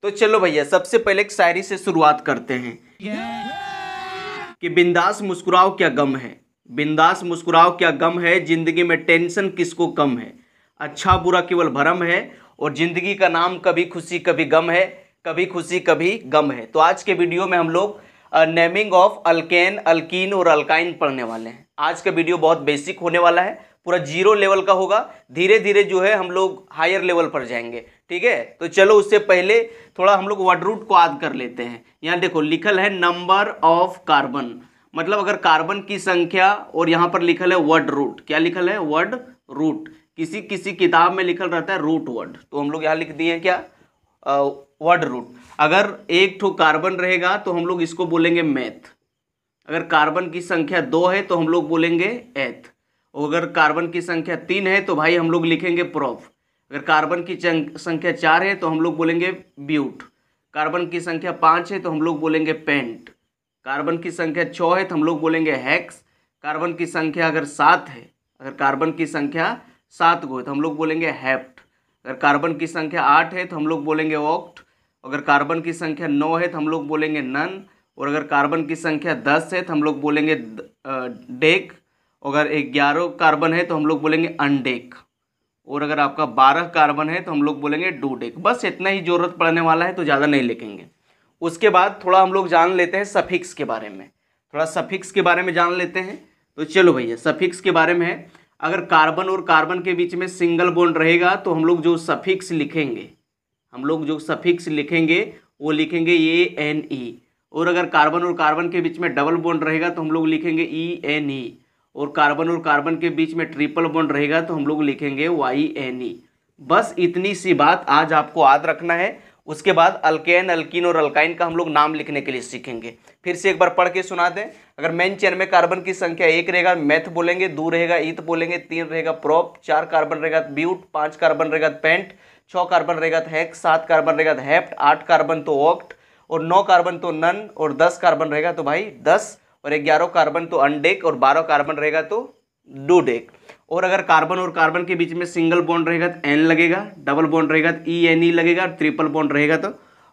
तो चलो भैया, सबसे पहले एक शायरी से शुरुआत करते हैं कि बिंदास मुस्कुराओ क्या गम है, बिंदास मुस्कुराओ क्या गम है, जिंदगी में टेंशन किसको कम है, अच्छा बुरा केवल भरम है, और जिंदगी का नाम कभी खुशी कभी गम है, कभी खुशी कभी गम है। तो आज के वीडियो में हम लोग नेमिंग ऑफ अल्केन, अल्कीन और अल्काइन पढ़ने वाले हैं। आज का वीडियो बहुत बेसिक होने वाला है, पूरा जीरो लेवल का होगा। धीरे धीरे जो है हम लोग हायर लेवल पर जाएंगे, ठीक है। तो चलो उससे पहले थोड़ा हम लोग वर्ड रूट को याद कर लेते हैं। यहाँ देखो लिखल है नंबर ऑफ कार्बन, मतलब अगर कार्बन की संख्या, और यहाँ पर लिखल है वर्ड रूट। क्या लिखल है? Word root. किसी किसी किताब में लिखल रहता है रूट वर्ड, तो हम लोग यहाँ लिख दिए क्या? Word root. अगर एक ठो कार्बन रहेगा तो हम लोग इसको बोलेंगे मैथ। अगर कार्बन की संख्या 2 है तो हम लोग बोलेंगे एथ। और अगर कार्बन की संख्या 3 है तो भाई हम लोग लिखेंगे प्रोफ। अगर कार्बन की संख्या 4 है तो हम लोग बोलेंगे ब्यूट। कार्बन की संख्या 5 है तो हम लोग बोलेंगे पेंट। कार्बन की संख्या 6 है तो हम लोग बोलेंगे हेक्स। कार्बन की संख्या अगर 7 है, अगर कार्बन की संख्या 7 को है तो हम लोग बोलेंगे हेप्ट। अगर कार्बन की संख्या 8 है तो हम लोग बोलेंगे ऑक्ट। अगर कार्बन की संख्या 9 है तो हम लोग बोलेंगे नन। और अगर कार्बन की संख्या 10 है तो हम लोग बोलेंगे डेक। अगर 11 कार्बन है तो हम लोग बोलेंगे अनडेक। और अगर आपका 12 कार्बन है तो हम लोग बोलेंगे डूडेक। बस इतना ही जरूरत पड़ने वाला है, तो ज़्यादा नहीं लिखेंगे। उसके बाद थोड़ा हम लोग जान लेते हैं सफिक्स के बारे में, थोड़ा सफिक्स के बारे में जान लेते हैं। तो चलो भैया, सफिक्स के बारे में है, अगर कार्बन और कार्बन के बीच में सिंगल बॉन्ड रहेगा तो हम लोग जो सफिक्स लिखेंगे, वो लिखेंगे ANE। और अगर कार्बन और कार्बन के बीच में डबल बॉन्ड रहेगा तो हम लोग लिखेंगे ENE। और कार्बन के बीच में ट्रिपल बॉन्ड रहेगा तो हम लोग लिखेंगे YNE। बस इतनी सी बात आज आपको याद रखना है। उसके बाद अल्केन, अल्कीन और अल्काइन का हम लोग नाम लिखने के लिए सीखेंगे। फिर से एक बार पढ़ के सुना दें। अगर मेन चेन में कार्बन की संख्या 1 रहेगा मेथ बोलेंगे, 2 रहेगा ईथ बोलेंगे, 3 रहेगा प्रोप, 4 कार्बन रहेगा ब्यूट, 5 कार्बन रहेगा पेंट, 6 कार्बन रहेगा हेक्स, 7 कार्बन रहेगा हेप्ट, 8 कार्बन तो ऑक्ट, और 9 कार्बन तो नन, और 10 कार्बन रहेगा तो भाई 10, और 11 कार्बन तो अनडेक, और 12 कार्बन रहेगा तो डूडेक। और अगर कार्बन और कार्बन के बीच में सिंगल बॉन्ड रहेगा तो N लगेगा, डबल बॉन्ड रहेगा तो ENE लगेगा, और ट्रिपल बॉन्ड रहेगा तो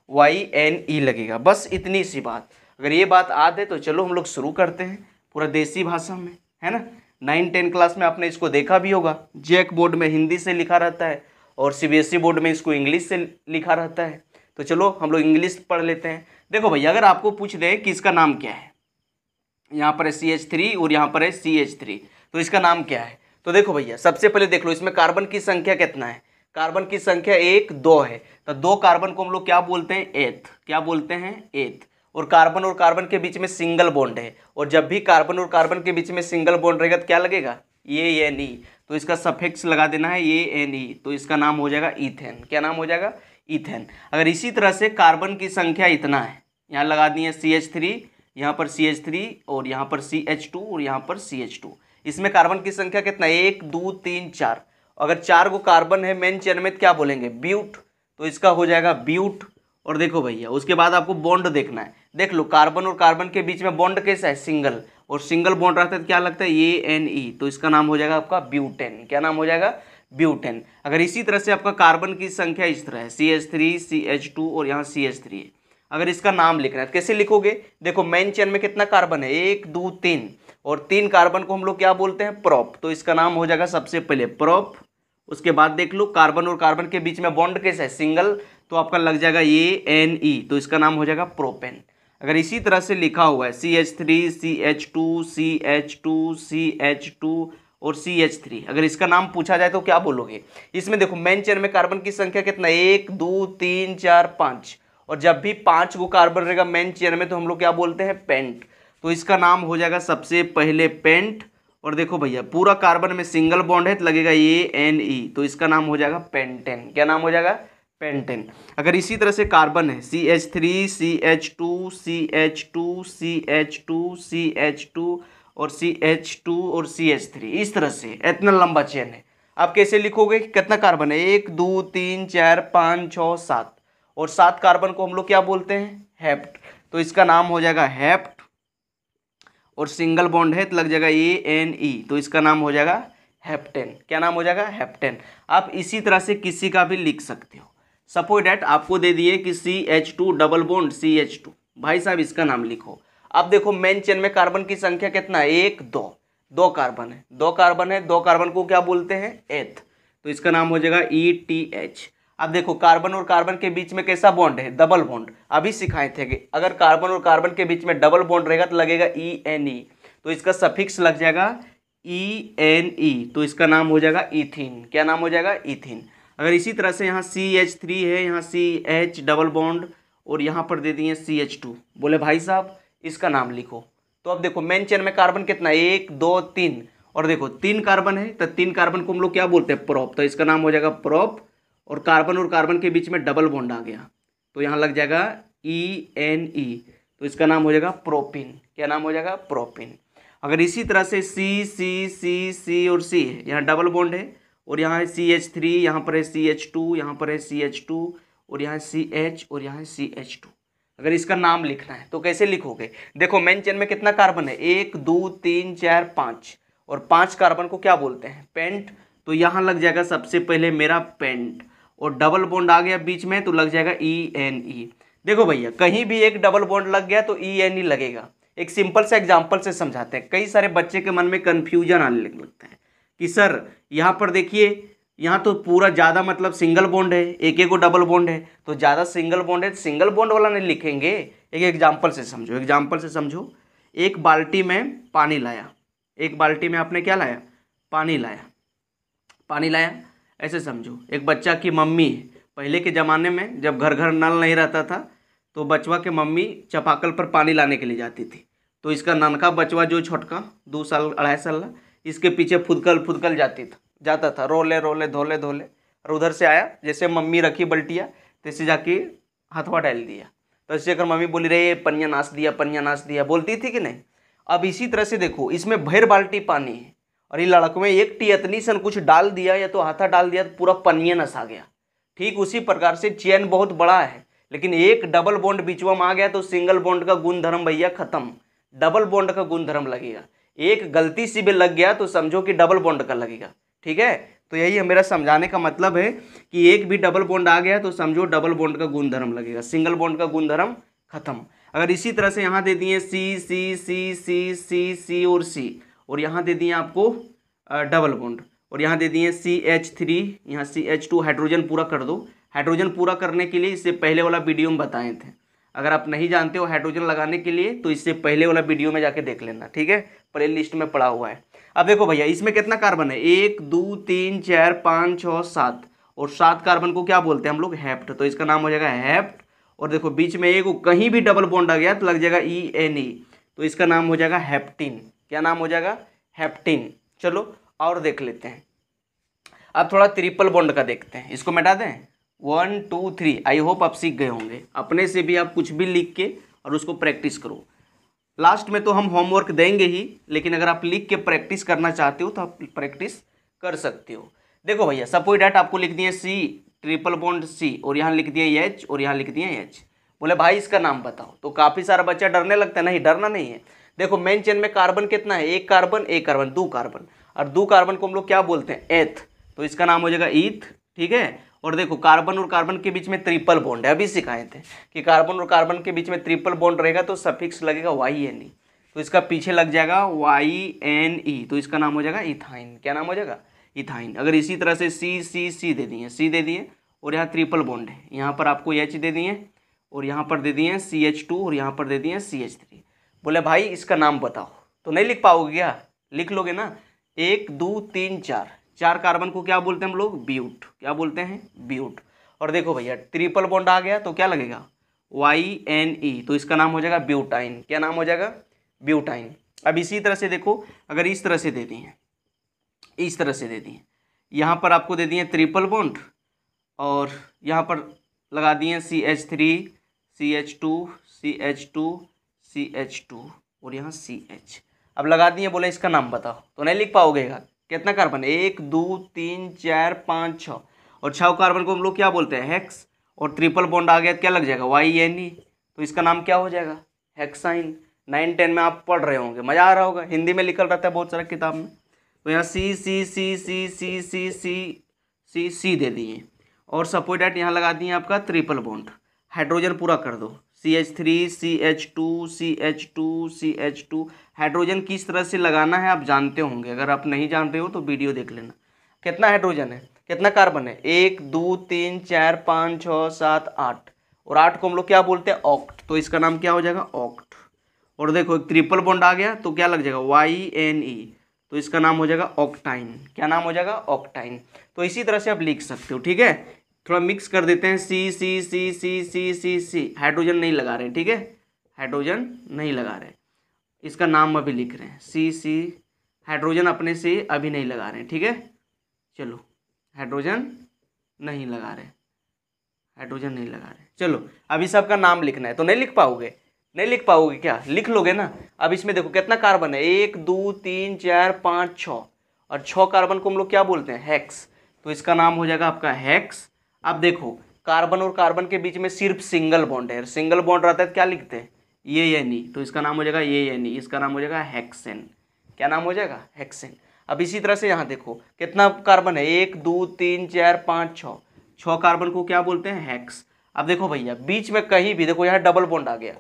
YNE लगेगा। बस इतनी सी बात। अगर ये बात याद है तो चलो हम लोग शुरू करते हैं पूरा देसी भाषा में, है ना। 9-10 क्लास में आपने इसको देखा भी होगा। जैक बोर्ड में हिंदी से लिखा रहता है और CBSE बोर्ड में इसको इंग्लिश से लिखा रहता है। तो चलो हम लोग इंग्लिश पढ़ लेते हैं। देखो भैया, अगर आपको पूछ दे कि इसका नाम क्या है, यहाँ पर है CH3 और यहाँ पर है CH3, तो इसका नाम क्या है? तो देखो भैया, सबसे पहले देख लो इसमें कार्बन की संख्या कितना है। कार्बन की संख्या 1, 2 है, तो 2 कार्बन को हम लोग क्या बोलते हैं? एथ। क्या बोलते हैं? एथ। और कार्बन के बीच में सिंगल बॉन्ड है, और जब भी कार्बन और कार्बन के बीच में सिंगल बॉन्ड रहेगा तो क्या लगेगा? ANE। तो इसका सफिक्स लगा देना है ANE, तो इसका नाम हो जाएगा ईथेन। क्या नाम हो जाएगा? ईथेन। अगर इसी तरह से कार्बन की संख्या इतना है, यहाँ लगा दिए CH3, यहाँ पर CH3, और यहाँ पर CH2, और यहाँ पर CH2। इसमें कार्बन की संख्या कितना? 1, 2, 3, 4। अगर 4 को कार्बन है मेन चेन में तो क्या बोलेंगे? ब्यूट। तो इसका हो जाएगा ब्यूट। और देखो भैया, उसके बाद आपको बॉन्ड देखना है। देख लो, कार्बन और कार्बन के बीच में बॉन्ड कैसा है? सिंगल। और सिंगल बॉन्ड रहता है तो क्या लगता है? ANE। तो इसका नाम हो जाएगा आपका ब्यूटेन। क्या नाम हो जाएगा? ब्यूटेन। अगर इसी तरह से आपका कार्बन की संख्या इस तरह है, CH3, CH2 और यहाँ CH3 है, अगर इसका नाम लिखना है तो कैसे लिखोगे? देखो मेन चेन में कितना कार्बन है? 1, 2, 3, और 3 कार्बन को हम लोग क्या बोलते हैं? प्रोप। तो इसका नाम हो जाएगा सबसे पहले प्रोप। उसके बाद देख लो, कार्बन और कार्बन के बीच में बॉन्ड कैसा है? सिंगल। तो आपका लग जाएगा ANE, तो इसका नाम हो जाएगा प्रोपेन। अगर इसी तरह से लिखा हुआ है CH3, CH2, CH2, CH2 और CH3, अगर इसका नाम पूछा जाए तो क्या बोलोगे? इसमें देखो मेन चेन में कार्बन की संख्या कितना? 1, 2, 3, 4, 5, और जब भी 5 को कार्बन रहेगा मेन चेन में तो हम लोग क्या बोलते हैं? पेंट। तो इसका नाम हो जाएगा सबसे पहले पेंट। और देखो भैया, पूरा कार्बन में सिंगल बॉन्ड है तो लगेगा ANE, तो इसका नाम हो जाएगा पेंटेन। क्या नाम हो जाएगा? पेंटेन। अगर इसी तरह से कार्बन है CH3, CH2, CH2, CH2, CH2 और CH2 और CH3, इस तरह से इतना लंबा चेन है। आप कैसे लिखोगे? कितना कार्बन है? 1, 2, 3, 4, 5, 6, 7, और 7 कार्बन को हम लोग क्या बोलते हैं? हेप्ट। तो इसका नाम हो जाएगा हेप्ट। और सिंगल बॉन्ड है तो लग जाएगा ANE, तो इसका नाम हो जाएगा हेप्टेन। क्या नाम हो जाएगा? हेप्टेन। आप इसी तरह से किसी का भी लिख सकते हो। सपोज डैट आपको दे दिए कि CH2 डबल बॉन्ड CH2, भाई साहब इसका नाम लिखो। अब देखो मेन चेन में कार्बन की संख्या कितना है, 1 2, 2 कार्बन है, 2 कार्बन है, 2 कार्बन को क्या बोलते हैं, एथ, तो इसका नाम हो जाएगा ETH। अब देखो कार्बन और कार्बन के बीच में कैसा बॉन्ड है, डबल बॉन्ड, अभी सिखाए थे कि अगर कार्बन और कार्बन के बीच में डबल बॉन्ड रहेगा तो लगेगा ENE, तो इसका सफिक्स लग जाएगा ENE, तो इसका नाम हो जाएगा इथीन। क्या नाम हो जाएगा, इथीन। अगर इसी तरह से यहाँ CH3 है, यहाँ CH डबल बॉन्ड और यहाँ पर दे दिए CH2, बोले भाई साहब इसका नाम लिखो। तो अब देखो मेन चेन में कार्बन कितना है, 1 2 3, और देखो 3 कार्बन है तो 3 कार्बन को हम लोग क्या बोलते हैं, प्रोप, तो इसका नाम हो जाएगा प्रोप। और कार्बन के बीच में डबल बॉन्ड आ गया तो यहाँ लग जाएगा ENE, तो इसका नाम हो जाएगा प्रोपिन। क्या नाम हो जाएगा, प्रोपिन। अगर इसी तरह से C और C है, यहाँ डबल बॉन्ड है और यहाँ है CH3, यहाँ पर है CH2, यहाँ पर है CH2 और यहाँ CH और यहाँ है CH2। अगर इसका नाम लिखना है तो कैसे लिखोगे, देखो मेन चेन में कितना कार्बन है, 1 2 3 4 5, और 5 कार्बन को क्या बोलते हैं, पेंट, तो यहाँ लग जाएगा सबसे पहले मेरा पेंट, और डबल बॉन्ड आ गया बीच में तो लग जाएगा ENE। देखो भैया कहीं भी एक डबल बॉन्ड लग गया तो ENE लगेगा। एक सिंपल सा एग्जांपल से समझाते हैं, कई सारे बच्चे के मन में कन्फ्यूजन आने लगता है कि सर यहाँ पर देखिए यहाँ तो पूरा ज़्यादा मतलब सिंगल बॉन्ड है, एक एक को डबल बॉन्ड है, तो ज़्यादा सिंगल बॉन्ड है तो सिंगल बॉन्ड वाला नहीं लिखेंगे। एक एग्जाम्पल से समझो, एग्जाम्पल से समझो। एक बाल्टी में पानी लाया, एक बाल्टी में आपने क्या लाया, पानी लाया, पानी लाया, ऐसे समझो। एक बच्चा की मम्मी, पहले के ज़माने में जब घर घर नल नहीं रहता था तो बचवा के मम्मी चापाकल पर पानी लाने के लिए जाती थी, तो इसका ननका बचवा जो छोटका 2 साल 2.5 साल का, इसके पीछे फुदकल जाता था, रोले रोले धोले धोले, और उधर से आया, जैसे मम्मी रखी बल्टिया तैसे जाके हाथवा डाल दिया, तो ऐसे अगर मम्मी बोली रही पनिया नाच दिया, पनिया नाच दिया, बोलती थी कि नहीं। अब इसी तरह से देखो इसमें भर बाल्टी पानी है और ये लड़क में एक टी इतनी सन कुछ डाल दिया या तो हाथा डाल दिया तो पूरा पनिया नस आ गया। ठीक उसी प्रकार से चेन बहुत बड़ा है लेकिन एक डबल बॉन्ड बीचवा में आ गया तो सिंगल बॉन्ड का गुणधर्म भैया खत्म, डबल बॉन्ड का गुणधर्म लगेगा। एक गलती सी भी लग गया तो समझो कि डबल बॉन्ड का लगेगा। ठीक है, तो यही मेरा समझाने का मतलब है कि एक भी डबल बॉन्ड आ गया तो समझो डबल बॉन्ड का गुणधर्म लगेगा, सिंगल बॉन्ड का गुणधर्म खत्म। अगर इसी तरह से यहाँ दे दिए C और C, और यहाँ दे दिए आपको डबल बॉन्ड, और यहाँ दे दिए CH3, यहाँ CH2, हाइड्रोजन पूरा कर दो। हाइड्रोजन पूरा करने के लिए इससे पहले वाला वीडियो में बताए थे, अगर आप नहीं जानते हो हाइड्रोजन लगाने के लिए तो इससे पहले वाला वीडियो में जाके देख लेना। ठीक है, प्ले लिस्ट में पड़ा हुआ है। अब देखो भैया इसमें कितना कार्बन है, 1 2 3 4 5 6 7, और 7 कार्बन को क्या बोलते हैं हम लोग, हेप्ट, तो इसका नाम हो जाएगा हेप्ट। और देखो बीच में एक कहीं भी डबल बॉन्ड आ गया तो लग जाएगा ENE, तो इसका नाम हो जाएगा हेप्टिन। क्या नाम हो जाएगा, हेप्टिन। चलो और देख लेते हैं। अब थोड़ा ट्रिपल बॉन्ड का देखते हैं, इसको मिटा दें, 1 2 3। आई होप आप सीख गए होंगे, अपने से भी आप कुछ भी लिख के और उसको प्रैक्टिस करो। लास्ट में तो हम होमवर्क देंगे ही, लेकिन अगर आप लिख के प्रैक्टिस करना चाहते हो तो आप प्रैक्टिस कर सकते हो। देखो भैया सपोज डैट आपको लिख दिए C ट्रिपल बॉन्ड C, और यहाँ लिख दिए H और यहाँ लिख दिए H, बोले भाई इसका नाम बताओ, तो काफ़ी सारा बच्चा डरने लगता है। नहीं, डरना नहीं है। देखो मेन चेन में कार्बन कितना है, एक कार्बन 2 कार्बन, और 2 कार्बन को हम लोग क्या बोलते हैं, एथ, तो इसका नाम हो जाएगा ईथ। ठीक है, और देखो कार्बन और कार्बन के बीच में ट्रिपल बॉन्ड है, अभी सिखाए थे कि कार्बन और कार्बन के बीच में ट्रिपल बॉन्ड रहेगा तो सफिक्स लगेगा YNE, तो इसका पीछे लग जाएगा YNE, तो इसका नाम हो जाएगा इथाइन। क्या नाम हो जाएगा, इथाइन। अगर इसी तरह से C दे दिए, C दे दिए, और यहाँ ट्रिपल बॉन्ड है, यहाँ पर आपको H दे दिए, और यहाँ पर दे दिए CH2, और यहाँ पर दे दिए CH3। बोले भाई इसका नाम बताओ, तो नहीं लिख पाओगे क्या, लिख लोगे ना। 1 2 3 4, 4 कार्बन को क्या बोलते हैं हम लोग, ब्यूट। क्या बोलते हैं, ब्यूट। और देखो भैया ट्रिपल बॉन्ड आ गया तो क्या लगेगा, YNE, तो इसका नाम हो जाएगा ब्यूटाइन। क्या नाम हो जाएगा, ब्यूटाइन। अब इसी तरह से देखो, अगर इस तरह से दे दिए, इस तरह से दे दिए, यहाँ पर आपको दे दिए ट्रिपल बॉन्ड, और यहाँ पर लगा दिए CH3 CH2 और यहाँ CH, अब लगा दिए, बोले इसका नाम बताओ, तो नहीं लिख पाओगेगा। कितना कार्बन, 1 2 3 4 5 6, और 6 कार्बन को हम लोग क्या बोलते हैं, हेक्स, और ट्रिपल बॉन्ड आ गया तो क्या लग जाएगा, YNE, तो इसका नाम क्या हो जाएगा, हेक्साइन। 9 10 में आप पढ़ रहे होंगे, मज़ा आ रहा होगा, हिंदी में लिखल रहता है बहुत सारा किताब में। तो यहाँ C दे दिए, और सपोर्ट एट यहाँ लगा दिए आपका ट्रिपल बॉन्ड, हाइड्रोजन पूरा कर दो, CH3 CH2 CH2 CH2। Hydrogen किस तरह से लगाना है आप जानते होंगे, अगर आप नहीं जानते हो तो वीडियो देख लेना। कितना हाइड्रोजन है, कितना कार्बन है, 1 2 3 4 5 6 7 8, और 8 को हम लोग क्या बोलते हैं, ऑक्ट, तो इसका नाम क्या हो जाएगा, ऑक्ट। और देखो एक ट्रिपल बॉन्ड आ गया तो क्या लग जाएगा, YNE, तो इसका नाम हो जाएगा ऑक्टाइन। क्या नाम हो जाएगा, ऑक्टाइन। तो इसी तरह से आप लिख सकते हो, ठीक है। थोड़ा मिक्स कर देते हैं, C C C C C C C, hydrogen नहीं लगा रहे हैं, ठीक है, हाइड्रोजन नहीं लगा रहे, इसका नाम अभी लिख रहे हैं C C, हाइड्रोजन अपने से अभी नहीं लगा रहे हैं, ठीक है। चलो हाइड्रोजन नहीं लगा रहे, हाइड्रोजन नहीं लगा रहे, चलो अभी सबका नाम लिखना है, तो नहीं लिख पाओगे, नहीं लिख पाओगे क्या, लिख लोगे ना। अब इसमें देखो कितना कार्बन है, 1 2 3 4 5 6, और 6 कार्बन को हम लोग क्या बोलते हैं, हेक्स, तो इसका नाम हो जाएगा आपका हेक्स। अब देखो कार्बन और कार्बन के बीच में सिर्फ सिंगल बॉन्ड है, सिंगल बॉन्ड रहता है तो क्या लिखते हैं, ये तो इसका नाम हो जाएगा ये, इसका नाम हो जाएगा हेक्सेन। क्या नाम हो जाएगा, हेक्सेन। अब इसी तरह से यहाँ देखो कितना कार्बन है, 1 2 3 4 5 6, 6 कार्बन को क्या बोलते हैं, हेक्स। अब देखो भैया बीच में कहीं भी देखो यहाँ डबल बॉन्ड आ गया,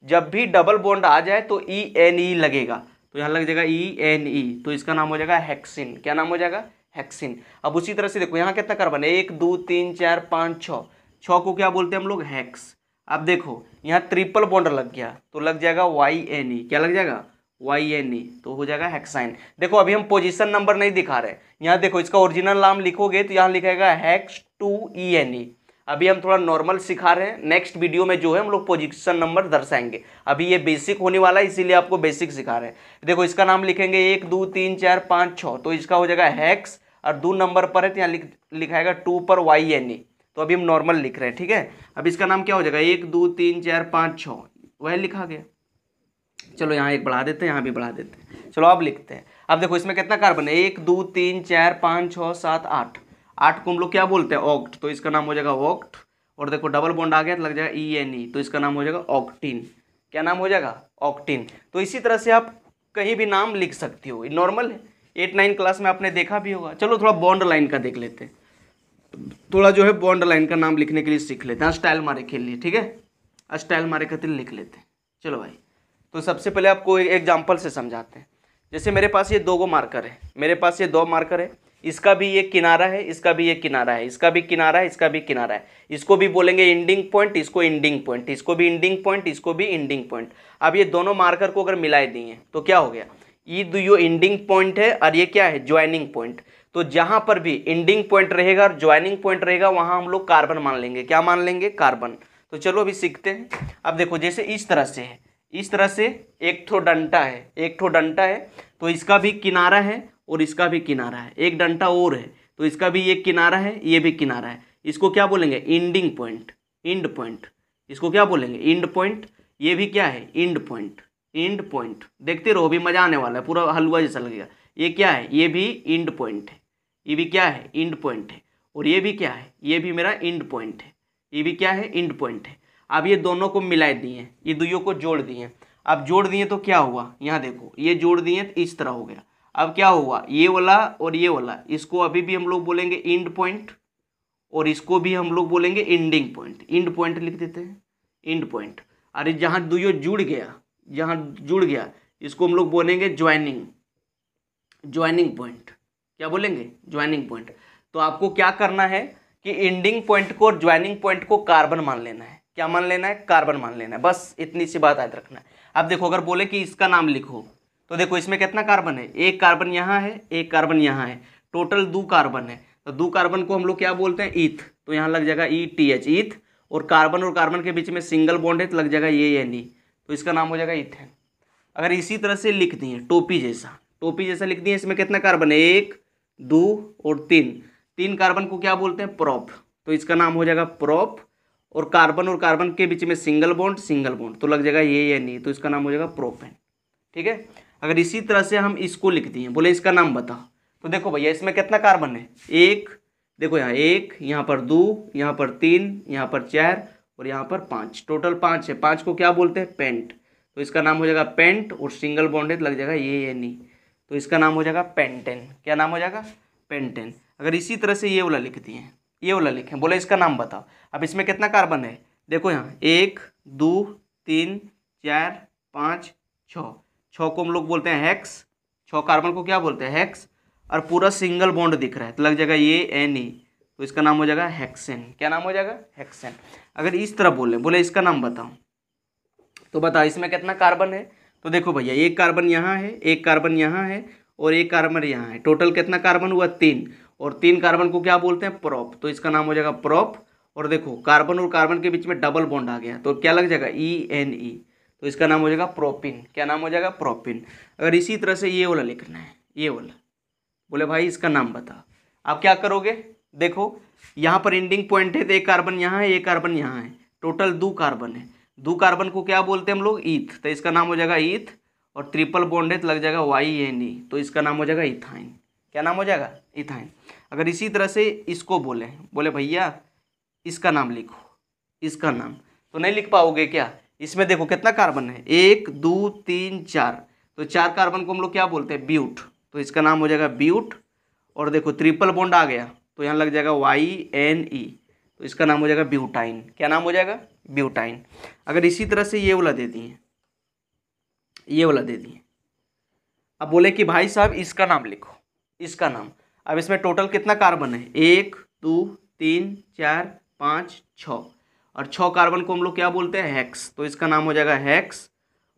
जब भी डबल बॉन्ड आ जाए तो ENE लगेगा, तो यहाँ लग जाएगा ENE, तो इसका नाम हो जाएगा हेक्सिन। क्या नाम हो जाएगा, हेक्सिन। अब उसी तरह से देखो यहाँ कितना कार्बन है, 1 2 3 4 5 6, 6 को क्या बोलते हैं हम लोग, हेक्स। अब देखो यहाँ ट्रिपल बॉन्ड लग गया तो लग जाएगा YNE। क्या लग जाएगा, YNE, तो हो जाएगा हेक्साइन। देखो अभी हम पोजीशन नंबर नहीं दिखा रहे, यहाँ देखो इसका ओरिजिनल नाम लिखोगे तो यहाँ लिखेगा Hex2ENE। अभी हम थोड़ा नॉर्मल सिखा रहे हैं, नेक्स्ट वीडियो में जो है हम लोग पोजीशन नंबर दर्शाएंगे, अभी ये बेसिक होने वाला है इसीलिए आपको बेसिक सिखा रहे हैं। देखो इसका नाम लिखेंगे 1 2 3 4 5 6, तो इसका हो जाएगा हेक्स, और 2 नंबर पर है तो यहाँ लिखाएगा 2 पर YNE, तो अभी हम नॉर्मल लिख रहे हैं, ठीक है। अब इसका नाम क्या हो जाएगा, 1 2 3 4 5 6, वह लिखा गया। चलो यहाँ एक बढ़ा देते हैं, यहाँ भी बढ़ा देते हैं, चलो अब लिखते हैं। अब देखो इसमें कितना कार्बन है, 1 2 3 4 5 6 7 8, 8 को हम लोग क्या बोलते हैं, ऑक्ट, तो इसका नाम हो जाएगा ऑक्ट। और देखो डबल बॉन्ड आ गया तो लग जाएगा ENE, तो इसका नाम हो जाएगा ऑक्टीन। क्या नाम हो जाएगा, ऑक्टीन। तो इसी तरह से आप कहीं भी नाम लिख सकती हो, नॉर्मल है, 8 9 क्लास में आपने देखा भी होगा। चलो थोड़ा बॉन्ड लाइन का देख लेते हैं, थोड़ा जो है बॉन्ड लाइन का नाम लिखने के लिए सीख लेते हैं, स्टाइल मारे के लिए, ठीक है, स्टाइल मारे के लिए लिख लेते हैं। चलो भाई, तो सबसे पहले आपको एक एग्जाम्पल से समझाते हैं। जैसे मेरे पास ये 2 मार्कर है, मेरे पास ये 2 मार्कर है, इसका भी ये किनारा है, इसका भी ये किनारा है, इसका भी किनारा है, इसका भी किनारा है, इसको भी बोलेंगे इंडिंग पॉइंट, इसको इंडिंग पॉइंट, इसको भी इंडिंग पॉइंट, इसको भी इंडिंग पॉइंट। अब ये दोनों मार्कर को अगर मिलाए दिए तो क्या हो गया, ये दो इंडिंग पॉइंट है और ये क्या है, ज्वाइनिंग पॉइंट। तो जहां पर भी इंडिंग पॉइंट रहेगा और ज्वाइनिंग पॉइंट रहेगा वहां हम लोग कार्बन मान लेंगे। क्या मान लेंगे, कार्बन। तो चलो अभी सीखते हैं। अब देखो जैसे इस तरह से है, इस तरह से एक ठो डंटा है, एक ठो डंटा है, तो इसका भी किनारा है और इसका भी किनारा है, एक डंटा और है तो इसका भी ये किनारा है, ये भी किनारा है, इसको क्या बोलेंगे, इंडिंग पॉइंट, इंड पॉइंट, इसको क्या बोलेंगे, इंड पॉइंट। ये भी क्या है, इंड पॉइंट, इंड पॉइंट। देखते रहो अभी मजा आने वाला है, पूरा हलवा जैसा लगेगा। ये क्या है, ये भी इंड पॉइंट है, ये भी क्या है, इंड पॉइंट है, और ये भी क्या है, ये भी मेरा इंड पॉइंट है, ये भी क्या है, इंड पॉइंट है। अब ये दोनों को मिला दिए, ये दोनों को जोड़ दिए। अब जोड़ दिए तो क्या हुआ, यहाँ देखो ये जोड़ दिए तो इस तरह हो गया। अब क्या हुआ, ये वाला और ये वाला, इसको अभी भी हम लोग बोलेंगे इंड पॉइंट, और इसको भी हम लोग बोलेंगे इंडिंग पॉइंट, इंड पॉइंट लिख देते हैं, इंड पॉइंट। अरे जहाँ दोनों जुड़ गया, जहाँ जुड़ गया इसको हम लोग बोलेंगे ज्वाइनिंग, ज्वाइनिंग पॉइंट। क्या बोलेंगे, ज्वाइनिंग पॉइंट। तो आपको क्या करना है कि इंडिंग पॉइंट को और ज्वाइनिंग पॉइंट को कार्बन मान लेना है। क्या मान लेना है, कार्बन मान लेना है, बस इतनी सी बात याद रखना है। अब देखो अगर बोले कि इसका नाम लिखो तो देखो इसमें कितना कार्बन है, एक कार्बन यहाँ है, एक कार्बन यहाँ है, टोटल 2 कार्बन है। तो 2 कार्बन को हम लोग क्या बोलते हैं, ईथ, तो यहाँ लग जाएगा ETH, ईथ। और कार्बन के बीच में सिंगल बॉन्ड है तो लग जाएगा ये NE, तो इसका नाम हो जाएगा इथेन। अगर इसी तरह से लिख दिए टोपी जैसा, टोपी जैसा लिख दिए, इसमें कितना कार्बन है, 1 2 और 3 कार्बन को क्या बोलते हैं, प्रोप, तो इसका नाम हो जाएगा प्रोप। और कार्बन के बीच में सिंगल बॉन्ड, सिंगल बॉन्ड, तो लग जाएगा ये NE, तो इसका नाम हो जाएगा प्रोपेन। ठीक है। अगर इसी तरह से हम इसको लिख दिए, बोले इसका नाम बताओ, तो देखो भैया इसमें कितना कार्बन है, 1, देखो यहाँ 1, यहाँ पर 2, यहाँ पर 3, यहाँ पर 4 और यहाँ पर 5, टोटल 5 है। 5 को क्या बोलते हैं, पेंट, तो इसका नाम हो जाएगा पेंट। और सिंगल बॉन्डेड लग जाएगा ये NE, तो इसका नाम हो जाएगा पेंटेन। क्या नाम हो जाएगा, पेंटेन। अगर इसी तरह से ये वाला लिख दिए, ये वाला लिखें, बोले इसका नाम बताओ। अब इसमें कितना कार्बन है, देखो यहाँ 1 2 3 4 5 6, 6 को हम लोग बोलते हैं हेक्स, 6 कार्बन को क्या बोलते हैं, हेक्स। और पूरा सिंगल बॉन्ड दिख रहा है तो लग जाएगा ये एन ई, तो इसका नाम हो जाएगा हेक्सेन। क्या नाम हो जाएगा, हेक्सेन। अगर इस तरह बोले इसका नाम बताओ, तो बताओ इसमें कितना कार्बन है। तो देखो भैया, एक कार्बन यहाँ है, एक कार्बन यहाँ है और एक कार्बन यहाँ है, टोटल कितना कार्बन हुआ, 3। और 3 कार्बन को क्या बोलते हैं, प्रोप, तो इसका नाम हो जाएगा प्रोप। और देखो कार्बन और कार्बन के बीच में डबल बॉन्ड आ गया तो क्या लग जाएगा, ई एन ई, तो इसका नाम हो जाएगा प्रोपिन। क्या नाम हो जाएगा, प्रोपिन। अगर इसी तरह से ये वाला लिखना है, ये वाला, बोले भाई इसका नाम बता, आप क्या करोगे, देखो यहाँ पर एंडिंग पॉइंट है तो एक कार्बन यहाँ है, एक कार्बन यहाँ है, टोटल 2 कार्बन है। 2 कार्बन को क्या बोलते हैं हम लोग, ईथ, तो इसका नाम हो जाएगा ईथ। और ट्रिपल बॉन्ड है तो लग जाएगा वाई एन ई, तो इसका नाम हो जाएगा इथाइन। क्या नाम हो जाएगा, इथाइन। अगर इसी तरह से इसको बोले भैया इसका नाम लिखो, इसका नाम, तो नहीं लिख पाओगे क्या। इसमें देखो कितना कार्बन है, 1 2 3 4, तो 4 कार्बन को हम लोग क्या बोलते हैं, ब्यूट, तो इसका नाम हो जाएगा ब्यूट। और देखो ट्रिपल बॉन्ड आ गया तो यहाँ लग जाएगा वाई एन ई, तो इसका नाम हो जाएगा ब्यूटाइन। क्या नाम हो जाएगा, ब्यूटाइन। अगर इसी तरह से ये वाला दे दिए, ये वाला दे दिए, अब बोले कि भाई साहब इसका नाम लिखो, इसका नाम। अब इसमें टोटल कितना कार्बन है, 1 2 3 4 5 6, और 6 कार्बन को हम लोग क्या बोलते हैं, हेक्स, तो इसका नाम हो जाएगा हेक्स।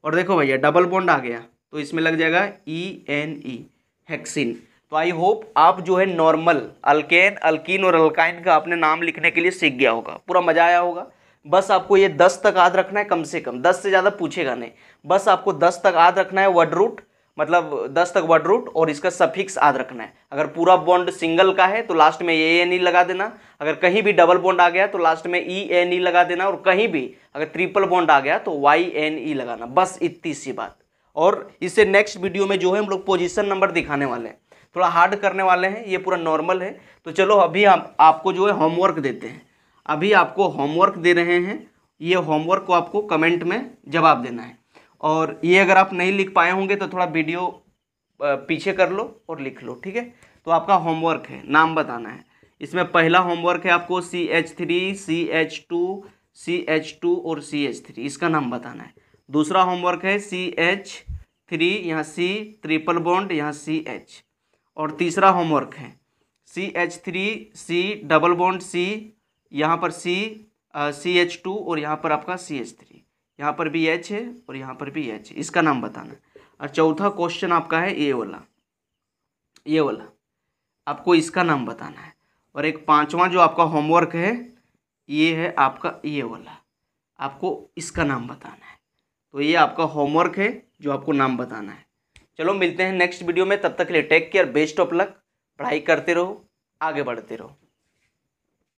और देखो भैया डबल बॉन्ड आ गया तो इसमें लग जाएगा ई एन ई, हेक्सिन। तो आई होप आप जो है नॉर्मल अल्केन, अल्कीन और अल्काइन का आपने नाम लिखने के लिए सीख गया होगा, पूरा मजा आया होगा। बस आपको ये 10 तक याद रखना है, कम से कम 10 से ज़्यादा पूछेगा नहीं, बस आपको 10 तक याद रखना है वर्ड रूट, मतलब 10 तक वर्ड रूट, और इसका सफिक्स याद रखना है। अगर पूरा बॉन्ड सिंगल का है तो लास्ट में ए एन ई लगा देना, अगर कहीं भी डबल बॉन्ड आ गया तो लास्ट में ई एन ई लगा देना, और कहीं भी अगर ट्रिपल बॉन्ड आ गया तो वाई एन ई लगाना, बस इतनी सी बात। और इससे नेक्स्ट वीडियो में जो है हम लोग पोजीशन नंबर दिखाने वाले हैं, थोड़ा हार्ड करने वाले हैं, ये पूरा नॉर्मल है। तो चलो अभी हम आपको जो है होमवर्क देते हैं, अभी आपको होमवर्क दे रहे हैं, ये होमवर्क को आपको कमेंट में जवाब देना है। और ये अगर आप नहीं लिख पाए होंगे तो थोड़ा वीडियो पीछे कर लो और लिख लो, ठीक है। तो आपका होमवर्क है, नाम बताना है। इसमें पहला होमवर्क है आपको CH3 CH2 CH2 और CH3, इसका नाम बताना है। दूसरा होमवर्क है CH3, यहाँ C ट्रिपल बॉन्ड, यहाँ CH। और तीसरा होमवर्क है CH3 C double bond C, यहाँ पर C CH2 और यहाँ पर आपका CH3, यहाँ पर भी H है और यहाँ पर भी H है, इसका नाम बताना है। और चौथा क्वेश्चन आपका है ये वाला, ये वाला आपको इसका नाम बताना है। और एक पांचवा जो आपका होमवर्क है ये है आपका ये वाला, आपको इसका नाम बताना है। तो ये आपका होमवर्क है जो आपको नाम बताना है। चलो मिलते हैं नेक्स्ट वीडियो में, तब तक के लिए take care, best of luck, पढ़ाई करते रहो, आगे बढ़ते रहो।